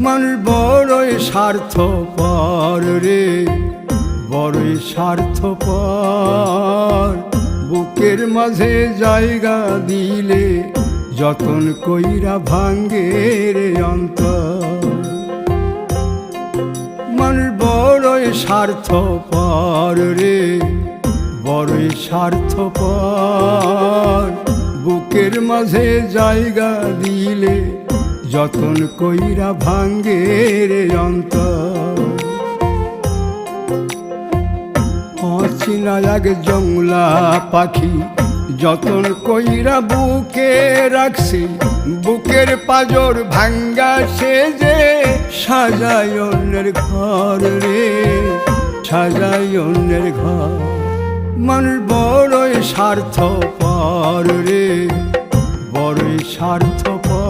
মানুষ বড়ই স্বার্থপর রে, বড়ই স্বার্থপর। বুকের মাঝে জায়গা দিলে যতন কইরা ভাঙ্গে রে অন্তর। মানুষ বড়ই স্বার্থপর রে, বড়ই স্বার্থপর। বুকের মাঝে জায়গা দিলে যতন কইরা ভাঙ্গে রে অন্তর। অচিনা এক জংলা পাখি যতন কইরা বুকে রাখছি, বুকের পাজর ভাঙ্গা সে যে সাজায় অন্যের ঘর রে, সাজায় অন্যের ঘর। মানুষ বড়ই স্বার্থপর রে, বড়ই স্বার্থপর।